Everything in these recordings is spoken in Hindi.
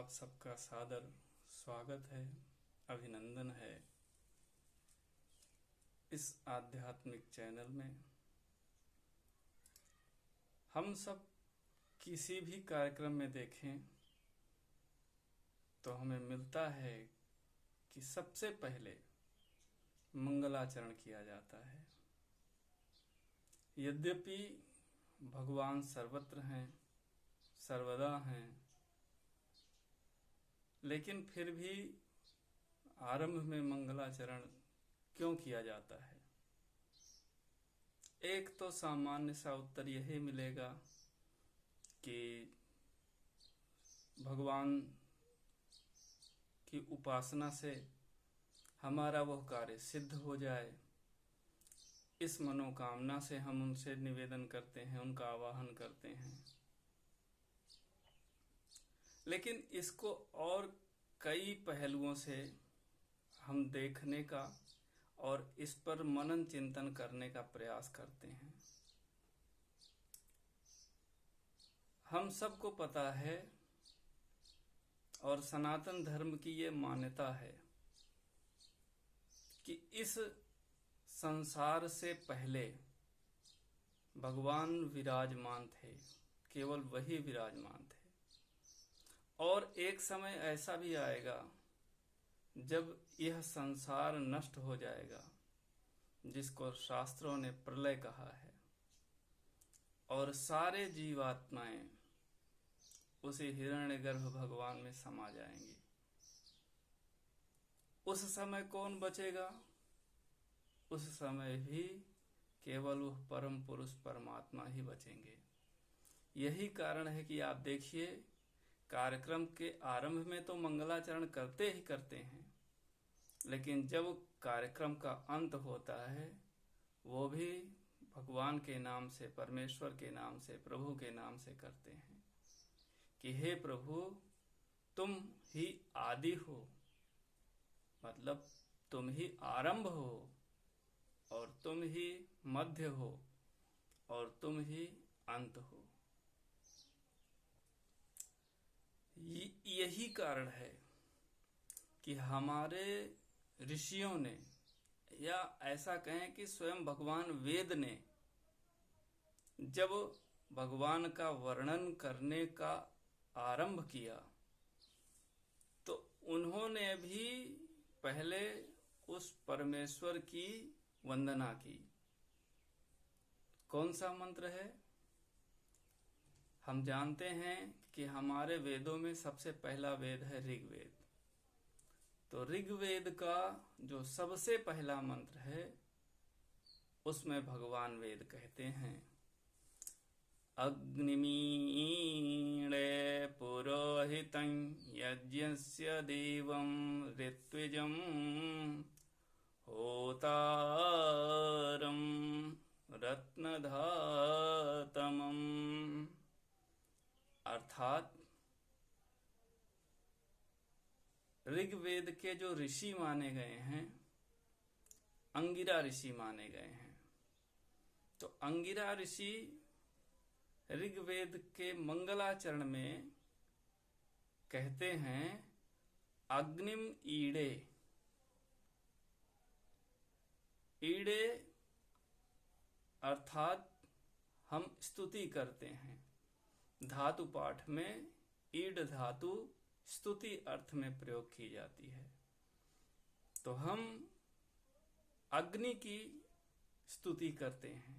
आप सबका सादर स्वागत है, अभिनंदन है इस आध्यात्मिक चैनल में। हम सब किसी भी कार्यक्रम में देखें तो हमें मिलता है कि सबसे पहले मंगलाचरण किया जाता है। यद्यपि भगवान सर्वत्र हैं, सर्वदा हैं, लेकिन फिर भी आरंभ में मंगलाचरण क्यों किया जाता है? एक तो सामान्य सा उत्तर यही मिलेगा कि भगवान की उपासना से हमारा वह कार्य सिद्ध हो जाए। इस मनोकामना से हम उनसे निवेदन करते हैं, उनका आवाहन करते हैं। लेकिन इसको और कई पहलुओं से हम देखने का और इस पर मनन चिंतन करने का प्रयास करते हैं। हम सबको पता है और सनातन धर्म की ये मान्यता है कि इस संसार से पहले भगवान विराजमान थे, केवल वही विराजमान थे। और एक समय ऐसा भी आएगा जब यह संसार नष्ट हो जाएगा, जिसको शास्त्रों ने प्रलय कहा है, और सारे जीवात्माएं उसी हिरण्यगर्भ भगवान में समा जाएंगी। उस समय कौन बचेगा? उस समय भी केवल वह परम पुरुष परमात्मा ही बचेंगे। यही कारण है कि आप देखिए, कार्यक्रम के आरंभ में तो मंगलाचरण करते ही करते हैं, लेकिन जब कार्यक्रम का अंत होता है वो भी भगवान के नाम से, परमेश्वर के नाम से, प्रभु के नाम से करते हैं कि हे प्रभु, तुम ही आदि हो, मतलब तुम ही आरंभ हो, और तुम ही मध्य हो, और तुम ही अंत हो। यही कारण है कि हमारे ऋषियों ने, या ऐसा कहें कि स्वयं भगवान वेद ने, जब भगवान का वर्णन करने का आरंभ किया तो उन्होंने भी पहले उस परमेश्वर की वंदना की। कौन सा मंत्र है? हम जानते हैं कि हमारे वेदों में सबसे पहला वेद है ऋग्वेद। तो ऋग्वेद का जो सबसे पहला मंत्र है उसमें भगवान वेद कहते हैं, अग्निमीणे पुरोहितं यज्ञस्य देवं ऋत्विजं होतारं रत्नधातमम्। अर्थात ऋग्वेद के जो ऋषि माने गए हैं, अंगिरा ऋषि माने गए हैं। तो अंगिरा ऋषि ऋग्वेद के मंगलाचरण में कहते हैं, अग्निम ईडे। ईडे अर्थात हम स्तुति करते हैं। धातु पाठ में ईड धातु स्तुति अर्थ में प्रयोग की जाती है। तो हम अग्नि की स्तुति करते हैं।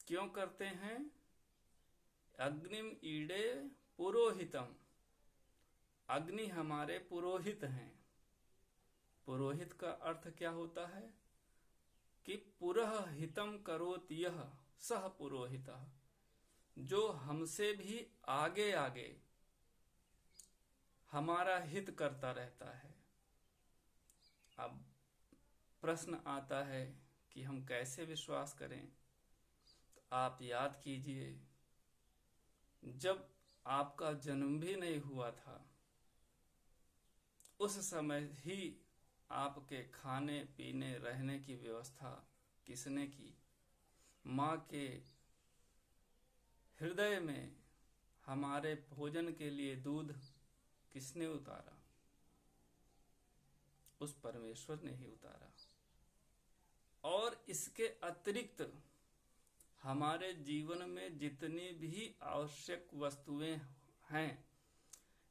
क्यों करते हैं? अग्निम ईडे पुरोहितम। अग्नि हमारे पुरोहित हैं। पुरोहित का अर्थ क्या होता है कि पुरः हितम करोति यः सह पुरोहितः, जो हमसे भी आगे आगे हमारा हित करता रहता है। अब प्रश्न आता है कि हम कैसे विश्वास करें? तो आप याद कीजिए, जब आपका जन्म भी नहीं हुआ था उस समय ही आपके खाने पीने रहने की व्यवस्था किसने की? माँ के हृदय में हमारे भोजन के लिए दूध किसने उतारा? उस परमेश्वर ने ही उतारा। और इसके अतिरिक्त हमारे जीवन में जितनी भी आवश्यक वस्तुएं हैं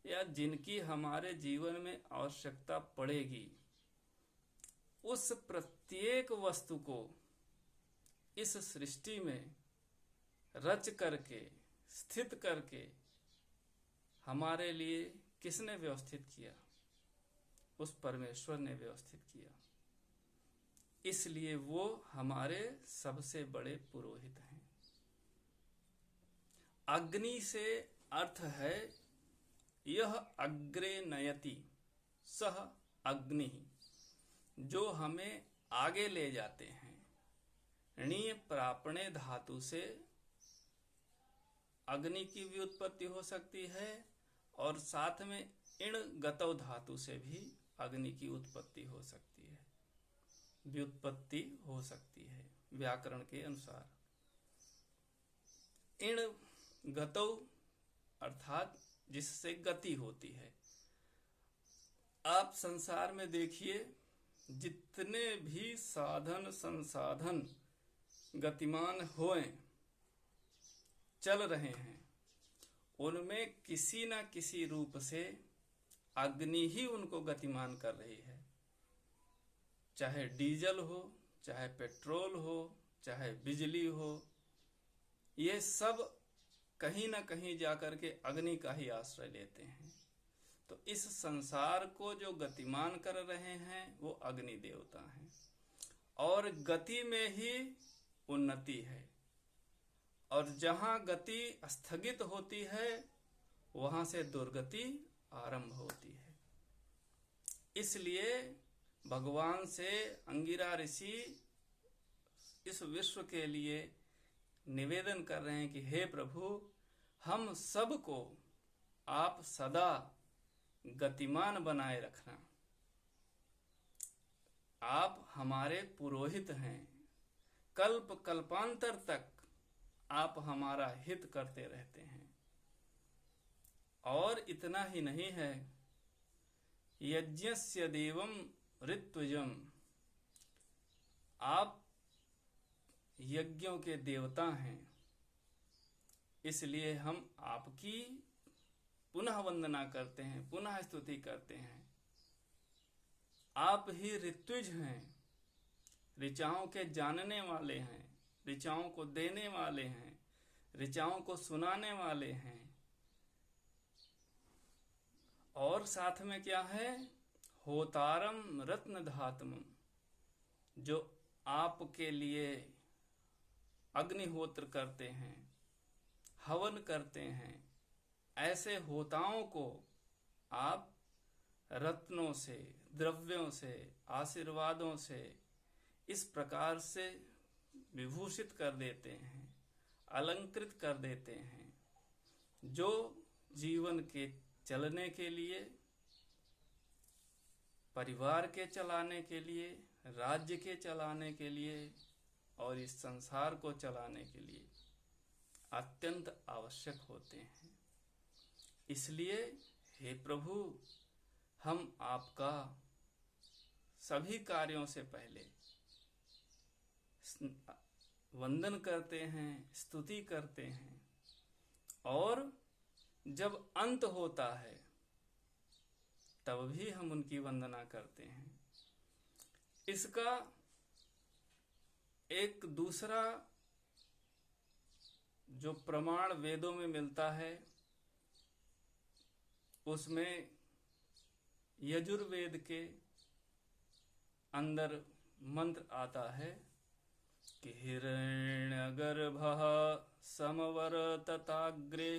या जिनकी हमारे जीवन में आवश्यकता पड़ेगी, उस प्रत्येक वस्तु को इस सृष्टि में रच करके, स्थित करके हमारे लिए किसने व्यवस्थित किया? उस परमेश्वर ने व्यवस्थित किया। इसलिए वो हमारे सबसे बड़े पुरोहित हैं। अग्नि से अर्थ है यह अग्रे नयति सह अग्नि, जो हमें आगे ले जाते हैं। णीय प्रापणे धातु से अग्नि की भी उत्पत्ति हो सकती है और साथ में इण गतौ धातु से भी अग्नि की उत्पत्ति हो सकती है, व्युत्पत्ति हो सकती है व्याकरण के अनुसार। इण गतौ अर्थात जिससे गति होती है। आप संसार में देखिए, जितने भी साधन संसाधन गतिमान होएं, चल रहे हैं, उनमें किसी न किसी रूप से अग्नि ही उनको गतिमान कर रही है। चाहे डीजल हो, चाहे पेट्रोल हो, चाहे बिजली हो, ये सब कहीं न कहीं जाकर के अग्नि का ही आश्रय लेते हैं। तो इस संसार को जो गतिमान कर रहे हैं वो अग्नि देवता हैं। और गति में ही उन्नति है, और जहां गति स्थगित होती है वहां से दुर्गति आरंभ होती है। इसलिए भगवान से अंगिरा ऋषि इस विश्व के लिए निवेदन कर रहे हैं कि हे प्रभु, हम सबको आप सदा गतिमान बनाए रखना। आप हमारे पुरोहित हैं, कल्प कल्पांतर तक आप हमारा हित करते रहते हैं। और इतना ही नहीं है, यज्ञस्य देवम ऋत्विजम, आप यज्ञों के देवता हैं, इसलिए हम आपकी पुनः वंदना करते हैं, पुनः स्तुति करते हैं। आप ही ऋत्विज हैं, ऋचाओं के जानने वाले हैं, ऋचाओं को देने वाले हैं, ऋचाओं को सुनाने वाले हैं। और साथ में क्या है? होतारम रत्न धातुम, जो आपके लिए अग्निहोत्र करते हैं, हवन करते हैं। ऐसे होताओं को आप रत्नों से, द्रव्यों से, आशीर्वादों से इस प्रकार से विभूषित कर देते हैं, अलंकृत कर देते हैं, जो जीवन के चलने के लिए, परिवार के चलाने के लिए, राज्य के चलाने के लिए और इस संसार को चलाने के लिए अत्यंत आवश्यक होते हैं। इसलिए हे प्रभु, हम आपका सभी कार्यों से पहले वंदन करते हैं, स्तुति करते हैं, और जब अंत होता है तब भी हम उनकी वंदना करते हैं। इसका एक दूसरा जो प्रमाण वेदों में मिलता है, उसमें यजुर्वेद के अंदर मंत्र आता है कि हिरण्यगर्भः समवर्तताग्रे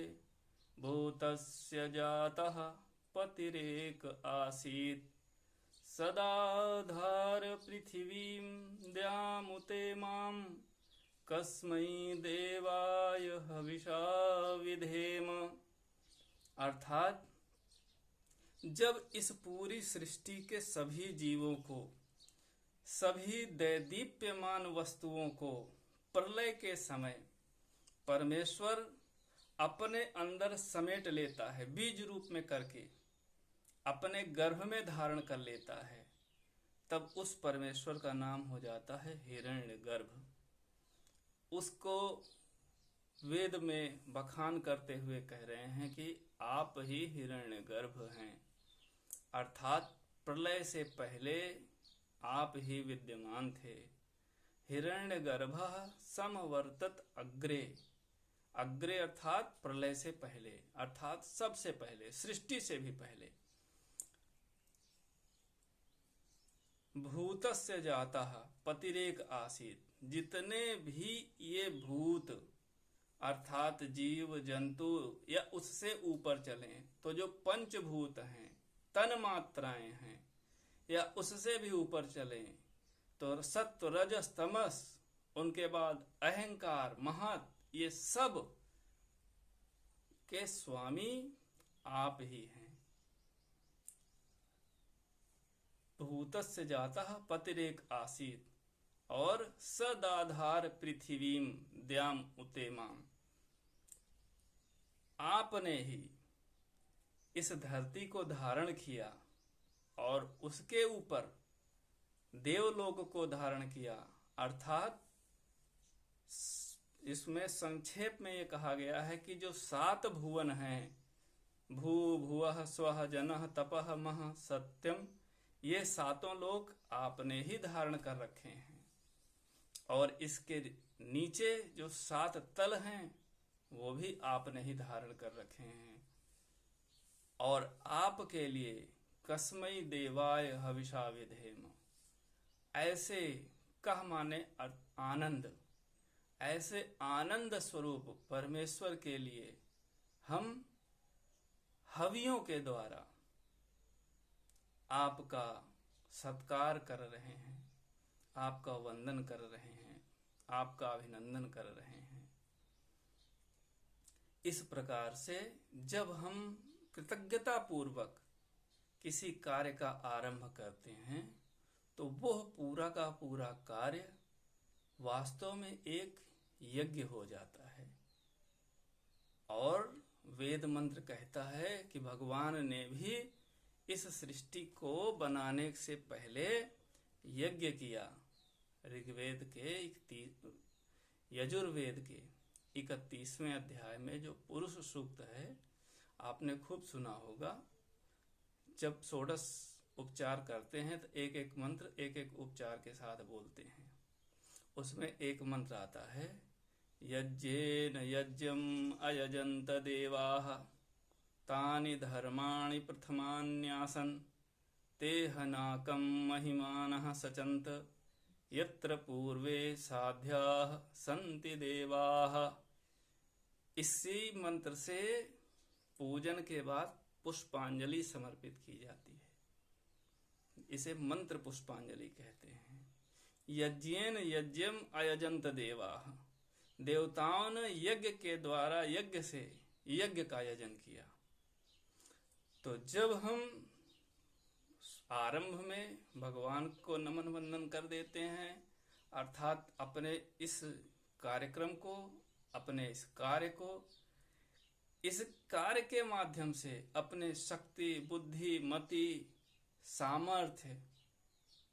भूतस्य जातः पतिरेक आसीत् सदाधार पृथिवीं द्यामुते मां कस्मै देवाय हविषा विधेम। अर्थात जब इस पूरी सृष्टि के सभी जीवों को, सभी दैदीप्यमान वस्तुओं को प्रलय के समय परमेश्वर अपने अंदर समेट लेता है बीज रूप में करके, अपने गर्भ में धारण कर लेता है, तब उस परमेश्वर का नाम हो जाता है हिरण्यगर्भ। उसको वेद में बखान करते हुए कह रहे हैं कि आप ही हिरण्यगर्भ हैं, अर्थात प्रलय से पहले आप ही विद्यमान थे। हिरण्यगर्भः समवर्तत अग्रे, अग्रे अर्थात प्रलय से पहले, अर्थात सबसे पहले, सृष्टि से भी पहले। भूतस्य जातः पतिरेक आसीत, जितने भी ये भूत अर्थात जीव जंतु या उससे ऊपर चले तो जो पंचभूत हैं, तन मात्राएं हैं, या उससे भी ऊपर चले तो सत्व रजस तमस, उनके बाद अहंकार महत, ये सब के स्वामी आप ही हैं। भूतस्य जातः पतिरेक आसीत और सदाधार पृथ्वीम द्याम उतेमाम, आपने ही इस धरती को धारण किया और उसके ऊपर देवलोक को धारण किया। अर्थात इसमें संक्षेप में ये कहा गया है कि जो 7 भुवन हैं, भू भुवः स्वः जनः तपः महः सत्यम, ये 7 लोक आपने ही धारण कर रखे हैं। और इसके नीचे जो 7 तल हैं वो भी आपने ही धारण कर रखे हैं। और आपके लिए कस्मै देवाय हविषा विधेम, ऐसे कह माने आनंद, ऐसे आनंद स्वरूप परमेश्वर के लिए हम हवियों के द्वारा आपका सत्कार कर रहे हैं, आपका वंदन कर रहे हैं, आपका अभिनंदन कर रहे हैं। इस प्रकार से जब हम कृतज्ञता पूर्वक किसी कार्य का आरंभ करते हैं तो वह पूरा का पूरा कार्य वास्तव में एक यज्ञ हो जाता है। और वेद मंत्र कहता है कि भगवान ने भी इस सृष्टि को बनाने से पहले यज्ञ किया। ऋग्वेद के यजुर्वेद के 31वें अध्याय में जो पुरुष सूक्त है, आपने खूब सुना होगा। जब षोडश उपचार करते हैं तो एक एक मंत्र एक एक उपचार के साथ बोलते हैं। उसमें एक मंत्र आता है, यज्ञेन यज्ञम अयजंत देवाः तानि धर्माणि प्रथमान्यासन् तेहनाकं महिमानः सचन्त यत्र पूर्वे साध्याः सन्ति देवाः। इसी मंत्र से पूजन के बाद पुष्पांजलि समर्पित की जाती है। इसे मंत्र पुष्पांजलि कहते हैं। यज्ञेन यज्ञम अयजंत देवाः, देवताओं ने यज्ञ के द्वारा, यज्ञ से यज्ञ का आयोजन किया। तो जब हम आरंभ में भगवान को नमन वंदन कर देते हैं, अर्थात अपने इस कार्यक्रम को, अपने इस कार्य को, इस कार्य के माध्यम से अपने शक्ति, बुद्धि, मति, सामर्थ्य,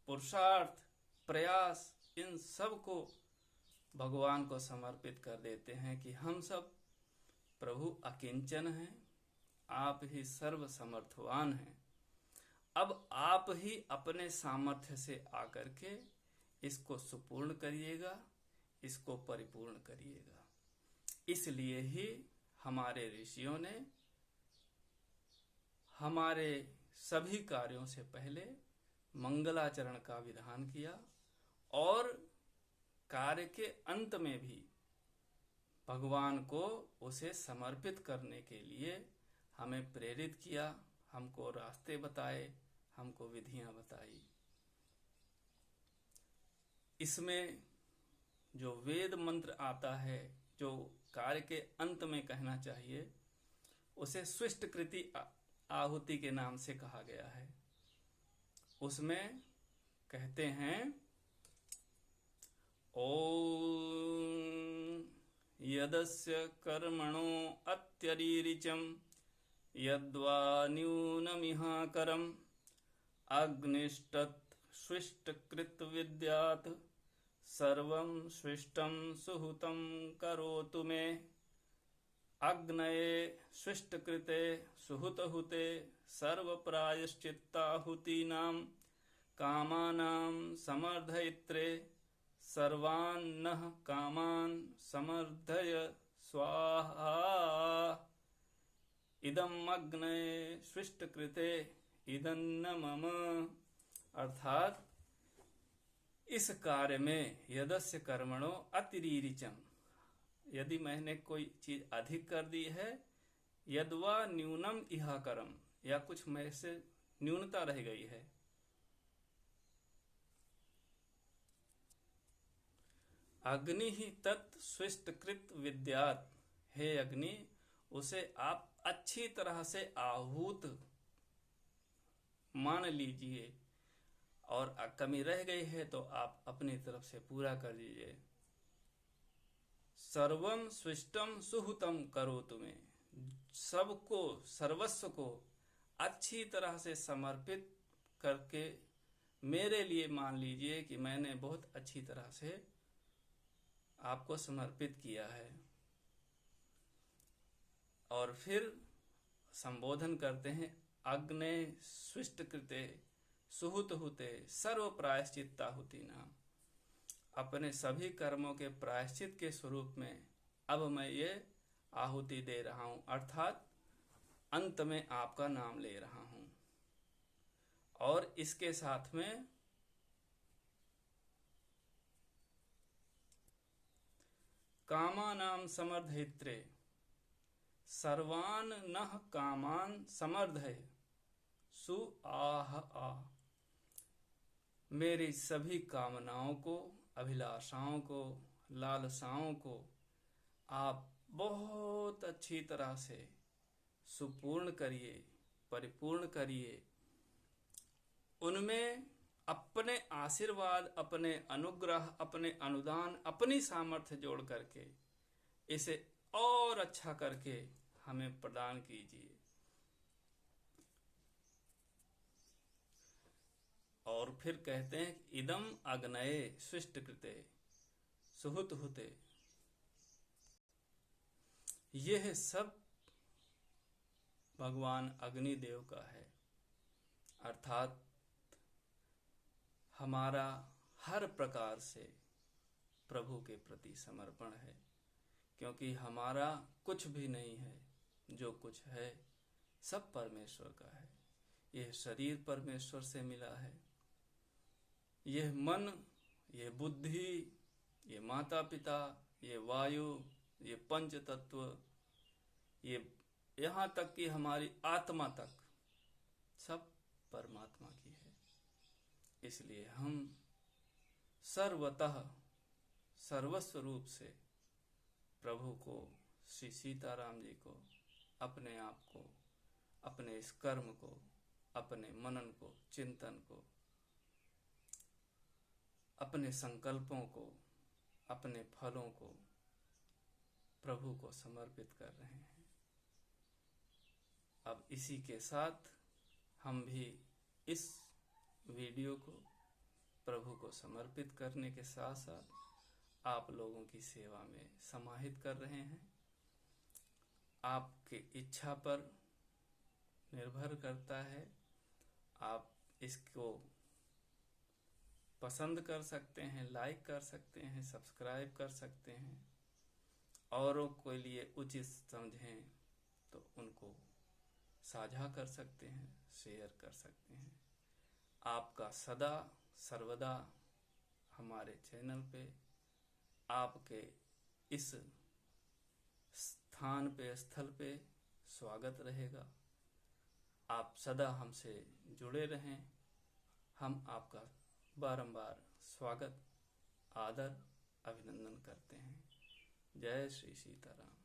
पुरुषार्थ, प्रयास, इन सब को भगवान को समर्पित कर देते हैं कि हम सब प्रभु अकिंचन हैं, आप ही सर्व समर्थवान हैं। अब आप ही अपने सामर्थ्य से आकर के इसको सुपूर्ण करिएगा, इसको परिपूर्ण करिएगा। इसलिए ही हमारे ऋषियों ने हमारे सभी कार्यों से पहले मंगलाचरण का विधान किया और कार्य के अंत में भी भगवान को उसे समर्पित करने के लिए हमें प्रेरित किया, हमको रास्ते बताए, हमको विधियां बताई। इसमें जो वेद मंत्र आता है, जो कार्य के अंत में कहना चाहिए, उसे स्विष्ट कृति आहुति के नाम से कहा गया है। उसमें कहते हैं, ओम यदस्य कर्मणो अत्यरीरिचम यद्वा न्यूनमिहाकरम् अग्निष्टत् स्विष्टकृत विद्यात् सर्वं स्विष्टं सुहुतं करोतु मे। अग्नये स्विष्टकृते सुहुतहुते सर्वप्रायश्चित्ताहुतीनां कामानां समर्धयित्रे सर्वान्नः कामान् समर्धय स्वाहा। इदम् अग्नये स्विष्टकृते इदन्न मम। अर्थात इस कार्य में यदस्य कर्मणो अतिरीरिचम, यदि मैंने कोई चीज अधिक कर दी है, यद्वा न्यूनम इहा कर्म, या कुछ में से न्यूनता रह गई है, अग्नि ही तत् स्विष्टकृत विद्यात्, हे अग्नि उसे आप अच्छी तरह से आहूत मान लीजिए, और कमी रह गई है तो आप अपनी तरफ से पूरा कर दीजिए। सर्वम स्विष्टम सुहुतम करोतु मे, सबको सर्वस्व को अच्छी तरह से समर्पित करके मेरे लिए मान लीजिए कि मैंने बहुत अच्छी तरह से आपको समर्पित किया है। और फिर संबोधन करते हैं, अग्ने स्विष्टकृते सुहुतहुते सर्व प्रायश्चित्ताहुतीनां, अपने सभी कर्मों के प्रायश्चित के स्वरूप में अब मैं ये आहुति दे रहा हूं, अर्थात अंत में आपका नाम ले रहा हूं। और इसके साथ में कामानां समर्धयित्रे सर्वान् नः कामान् समर्धय सु आह आ, मेरी सभी कामनाओं को, अभिलाषाओं को, लालसाओं को आप बहुत अच्छी तरह से सुपूर्ण करिए, परिपूर्ण करिए। उनमें अपने आशीर्वाद, अपने अनुग्रह, अपने अनुदान, अपनी सामर्थ्य जोड़ करके इसे और अच्छा करके हमें प्रदान कीजिए। और फिर कहते हैं, इदम अग्नये स्विष्टकृते सुहुतहुते, यह सब भगवान अग्निदेव का है, अर्थात हमारा हर प्रकार से प्रभु के प्रति समर्पण है, क्योंकि हमारा कुछ भी नहीं है, जो कुछ है सब परमेश्वर का है। यह शरीर परमेश्वर से मिला है, यह मन, यह बुद्धि, ये माता पिता, ये वायु, ये पंच तत्व, ये यहाँ तक कि हमारी आत्मा तक सब परमात्मा की है। इसलिए हम सर्वतः सर्वस्व रूप से प्रभु को, श्री सीताराम जी को, अपने आप को, अपने इस कर्म को, अपने मनन को, चिंतन को, अपने संकल्पों को, अपने फलों को प्रभु को समर्पित कर रहे हैं। अब इसी के साथ हम भी इस वीडियो को प्रभु को समर्पित करने के साथ साथ आप लोगों की सेवा में समाहित कर रहे हैं। आपके इच्छा पर निर्भर करता है, आप इसको पसंद कर सकते हैं, लाइक कर सकते हैं, सब्सक्राइब कर सकते हैं, औरों के लिए उचित समझें तो उनको साझा कर सकते हैं, शेयर कर सकते हैं। आपका सदा सर्वदा हमारे चैनल पे, आपके इस स्थान पे, स्थल पे स्वागत रहेगा। आप सदा हमसे जुड़े रहें। हम आपका बारंबार स्वागत, आदर, अभिनंदन करते हैं। जय श्री सीताराम।